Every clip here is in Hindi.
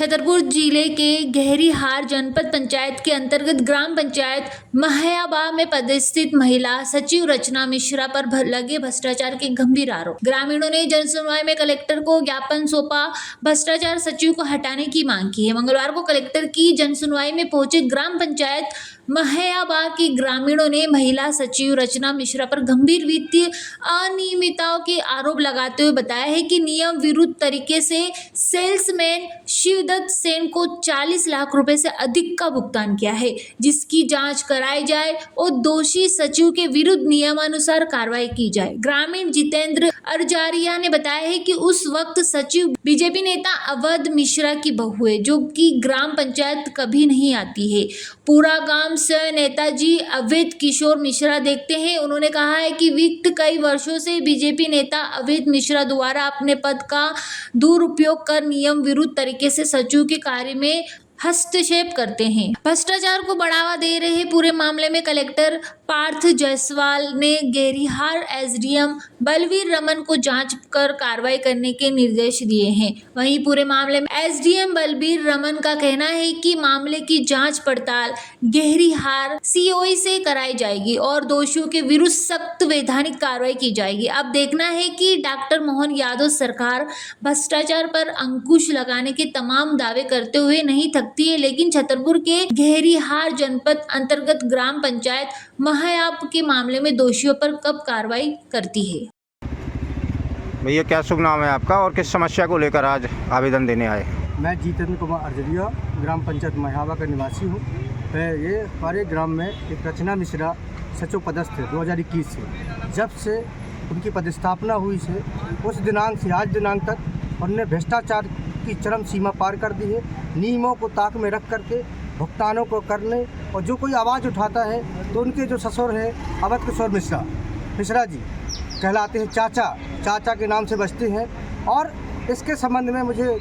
छतरपुर जिले के गहरीहार जनपद पंचायत के अंतर्गत ग्राम पंचायत महयाबा में पदस्थित महिला सचिव रचना मिश्रा पर लगे भ्रष्टाचार के गंभीर आरोप। ग्रामीणों ने जनसुनवाई में कलेक्टर को ज्ञापन सौंपा, भ्रष्टाचार सचिव को हटाने की मांग की है। मंगलवार को कलेक्टर की जनसुनवाई में पहुंचे ग्राम पंचायत महयाबा के ग्रामीणों ने महिला सचिव रचना मिश्रा पर गंभीर वित्तीय अनियमितताओं के आरोप लगाते हुए बताया है कि नियम विरुद्ध तरीके से सेल्समैन शिवदत्त सेन को 40 लाख रुपए से अधिक का भुगतान किया है, जिसकी जांच कराई जाए और दोषी सचिव के विरुद्ध नियमानुसार कार्रवाई की जाए। ग्रामीण जितेंद्र अर्जारिया ने बताया है कि उस वक्त सचिव बीजेपी नेता अवध मिश्रा की बहू है, जो कि ग्राम पंचायत कभी नहीं आती है। पूरा गांव से नेताजी अवैध किशोर मिश्रा देखते हैं। उन्होंने कहा है कि विगत कई वर्षों से बीजेपी नेता अवैध मिश्रा द्वारा अपने पद का दुरुपयोग कर नियम विरुद्ध तरीके से सचिव के कार्य में हस्तक्षेप करते हैं, भ्रष्टाचार को बढ़ावा दे रहे हैं। पूरे मामले में कलेक्टर पार्थ जायसवाल ने गहरीहार एसडीएम बलवीर रमन को जांच कर कार्रवाई करने के निर्देश दिए हैं। वहीं पूरे मामले में एसडीएम बलवीर रमन का कहना है कि मामले की जांच पड़ताल गहरीहार सीओई से कराई जाएगी और दोषियों के विरुद्ध सख्त वैधानिक कार्रवाई की जाएगी। अब देखना है कि डॉक्टर मोहन यादव सरकार भ्रष्टाचार पर अंकुश लगाने के तमाम दावे करते हुए नहीं थकती है, लेकिन छतरपुर के गहरीहार जनपद अंतर्गत ग्राम पंचायत महयाबा के मामले में दोषियों पर कब कार्रवाई करती है। भैया क्या शुभ नाम है आपका और किस समस्या को लेकर आज आवेदन देने आए? मैं जितेंद्र कुमार अर्जरिया ग्राम पंचायत महयाबा का निवासी हूँ। ये हमारे ग्राम में एक रचना मिश्रा सचिव पदस्थ है 2021 से। जब से उनकी पदस्थापना हुई से उस दिनांक से आज दिनांक तक उन्होंने भ्रष्टाचार की चरम सीमा पार कर दी है। नियमों को ताक में रख करके भुगतानों को करने और जो कोई आवाज़ उठाता है तो उनके जो ससुर है अवध किशोर मिश्रा जी कहलाते हैं, चाचा के नाम से बचते हैं। और इसके संबंध में मुझे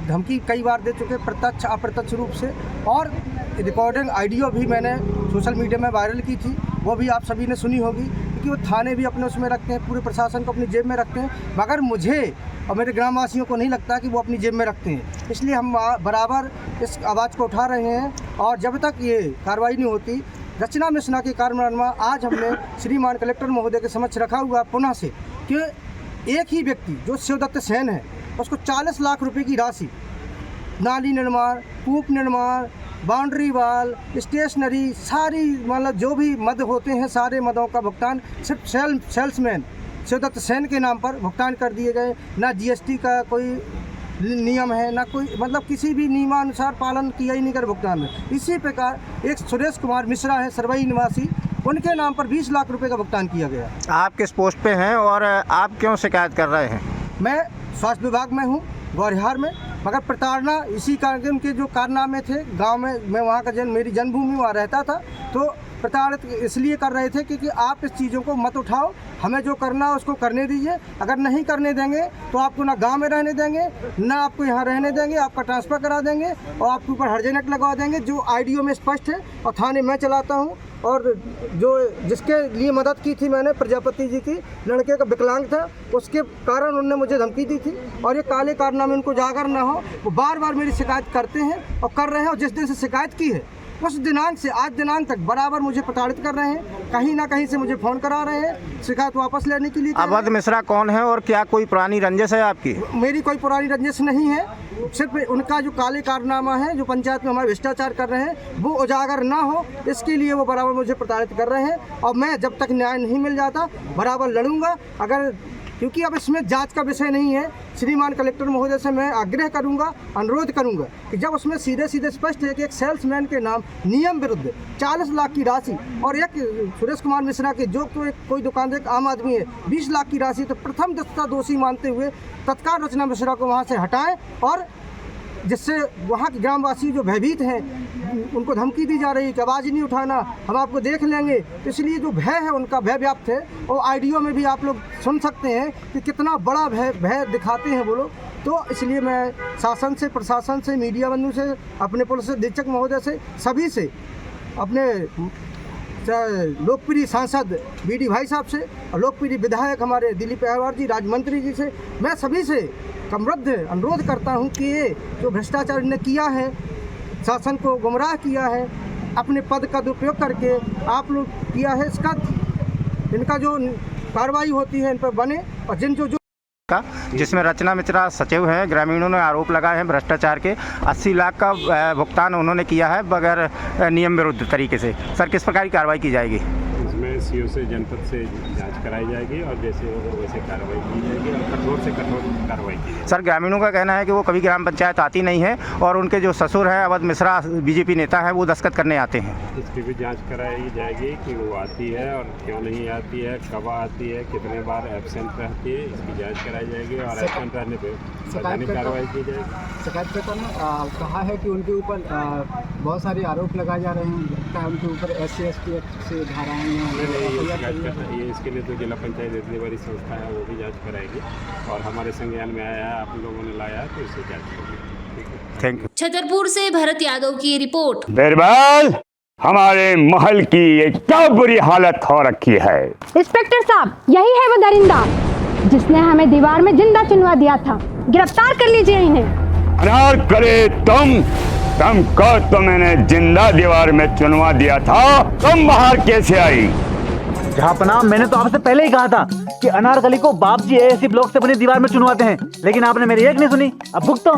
धमकी कई बार दे चुके, प्रत्यक्ष अप्रत्यक्ष रूप से। और रिकॉर्डिंग ऑडियो भी मैंने सोशल मीडिया में वायरल की थी, वो भी आप सभी ने सुनी होगी, क्योंकि वो थाने भी अपने उसमें रखते हैं, पूरे प्रशासन को अपनी जेब में रखते हैं, मगर मुझे और मेरे ग्रामवासियों को नहीं लगता कि वो अपनी जेब में रखते हैं। इसलिए हम बराबर इस आवाज़ को उठा रहे हैं और जब तक ये कार्रवाई नहीं होती, रचना मिश्रा के कार्यान्वयन आज हमने श्रीमान कलेक्टर महोदय के समक्ष रखा हुआ पुनः से कि एक ही व्यक्ति जो शिवदत्त सेन है उसको 40 लाख रुपए की राशि नाली निर्माण, कूप निर्माण, बाउंड्री वाल, स्टेशनरी, सारी मतलब जो भी मद होते हैं सारे मदों का भुगतान सिर्फ सेल्समैन शिवदत्त सेन के नाम पर भुगतान कर दिए गए। ना जीएसटी का कोई नियम है, ना कोई मतलब किसी भी नियमानुसार पालन किया ही नहीं कर भुगतान में। इसी प्रकार एक सुरेश कुमार मिश्रा है सरवई निवासी, उनके नाम पर 20 लाख रुपए का भुगतान किया गया। आप किस पोस्ट पे हैं और आप क्यों शिकायत कर रहे हैं? मैं स्वास्थ्य विभाग में हूँ गौरिहार में, मगर प्रताड़ना इसी कारण उनके जो कारनामे थे गांव में, मैं वहाँ का मेरी जन्मभूमि वहाँ रहता था, तो प्रताड़ित इसलिए कर रहे थे क्योंकि आप इस चीज़ों को मत उठाओ, हमें जो करना है उसको करने दीजिए। अगर नहीं करने देंगे तो आपको ना गांव में रहने देंगे, ना आपको यहाँ रहने देंगे, आपका ट्रांसफ़र करा देंगे और आपके ऊपर हर्जनक लगवा देंगे, जो ऑडियो में स्पष्ट है। और थाने मैं चलाता हूँ और जो जिसके लिए मदद की थी मैंने, प्रजापति जी की लड़के का विकलांग था, उसके कारण उन्होंने मुझे धमकी दी थी। और ये काले कारनामे उनको जागर ना हो, वो बार बार मेरी शिकायत करते हैं और कर रहे हैं। और जिस दिन से शिकायत की है उस दिनांक से आज दिनांक तक बराबर मुझे प्रताड़ित कर रहे हैं, कहीं ना कहीं से मुझे फ़ोन करा रहे हैं शिकायत वापस लेने के लिए। अवध मिश्रा कौन है और क्या कोई पुरानी रंजिश है आपकी? मेरी कोई पुरानी रंजिश नहीं है, सिर्फ उनका जो काले कारनामा है जो पंचायत में हमारे भ्रष्टाचार कर रहे हैं वो उजागर ना हो, इसके लिए वो बराबर मुझे प्रताड़ित कर रहे हैं। और मैं जब तक न्याय नहीं मिल जाता बराबर लड़ूंगा। अगर क्योंकि अब इसमें जांच का विषय नहीं है, श्रीमान कलेक्टर महोदय से मैं आग्रह करूंगा, अनुरोध करूंगा कि जब उसमें सीधे स्पष्ट है कि एक सेल्समैन के नाम नियम विरुद्ध 40 लाख की राशि और एक सुरेश कुमार मिश्रा के जो तो कोई दुकानदार एक आम आदमी है 20 लाख की राशि, तो प्रथम दस्ता दोषी मानते हुए तत्काल रचना मिश्रा को वहाँ से हटाएं और जिससे वहाँ के ग्रामवासी जो भयभीत हैं उनको धमकी दी जा रही है कि आवाज़ नहीं उठाना, हम आपको देख लेंगे। तो इसलिए जो भय है उनका भय व्याप्त है और ऑडियो में भी आप लोग सुन सकते हैं कि कितना बड़ा भय दिखाते हैं वो लोग। तो इसलिए मैं शासन से, प्रशासन से, मीडिया बंधु से, अपने पुलिस अधीक्षक महोदय से, सभी से, अपने लोकप्रिय सांसद बीडी भाई साहब से और लोकप्रिय विधायक हमारे दिलीप अहवार जी, राज्य मंत्री जी से, मैं सभी से कमरद्द अनुरोध करता हूँ कि ये जो भ्रष्टाचार ने किया है, शासन को गुमराह किया है, अपने पद का दुरुपयोग करके आप लोग किया है, इनका जो कार्रवाई होती है इन पर बने, और जिन जो का जिसमें रचना मिश्रा सचिव हैं। ग्रामीणों ने आरोप लगाए हैं भ्रष्टाचार के। 80 लाख का भुगतान उन्होंने किया है बगैर नियम विरुद्ध तरीके से। सर, किस प्रकार की कार्रवाई की जाएगी? इसमें सीओ से जनपद से जांच कराई जाएगी और जैसे होगा वैसे कार्रवाई की जाएगी और कठोर से कठोर कार्रवाई की जाएगी। सर, ग्रामीणों का कहना है कि वो कभी ग्राम पंचायत आती नहीं है और उनके जो ससुर हैं अवध मिश्रा बीजेपी नेता हैं, वो दस्तखत करने आते हैं। इसकी भी जांच कराई जाएगी कि वो आती है और क्यों नहीं आती है, कब आती है, कितने बार एब्सेंट रहती है, इसकी जांच कराई जाएगी और एब्सेंट रहने पर वैधानिक कार्रवाई की जाएगी। शिकायतकर्ता ने कहा है कि उनके ऊपर बहुत सारे आरोप लगाए जा रहे हैं, लगता है उनके ऊपर SC ST एक्ट से धाराएं ये इसके लिए तो जिला पंचायत इतनी बड़ी संस्था है, वो भी जांच कराएगी और हमारे संज्ञान में आया है, आप लोगों ने लाया है तो इससे जांच करेंगे। Thank you. छतरपुर से भरत यादव की रिपोर्ट। बिरबल, हमारे महल की ये क्या बुरी हालत हो रखी है। इंस्पेक्टर साहब, यही है वो दरिंदा जिसने हमें दीवार में जिंदा चुनवा दिया था। गिरफ्तार कर लीजिए इन्हें। अनार करे तुमको तो मैंने जिंदा दीवार में चुनवा दिया था, तुम बाहर कैसे आई? जहापनाह, मैंने तो आपसे पहले ही कहा था कि अनारकली को बाप जी AAC ब्लॉक से बनी दीवार में चुनवाते हैं, लेकिन आपने मेरी एक नहीं सुनी। अब भुगतो।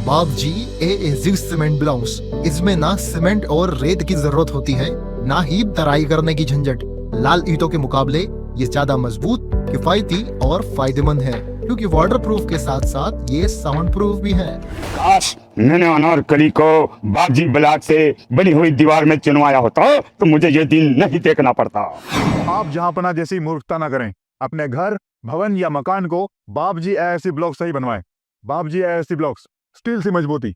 बाप जी AAC सीमेंट ब्लॉक्स, इसमें ना सीमेंट और रेत की जरूरत होती है, ना ही तराई करने की झंझट। लाल ईंटों के मुकाबले ये ज्यादा मजबूत, किफायती और फायदेमंद है, क्योंकि वाटर प्रूफ के साथ साथ ये साउंड प्रूफ भी है। काश मैंने अनारकली को बापजी ब्लॉक से बनी हुई दीवार में चुनवाया होता तो मुझे ये दिन नहीं देखना पड़ता। आप जहांपना जैसी मूर्खता न करें। अपने घर, भवन या मकान को बाप जी AAC ब्लॉक से ही बनवाएं। बाप जी AAC ब्लॉक्स, स्टील से मजबूती,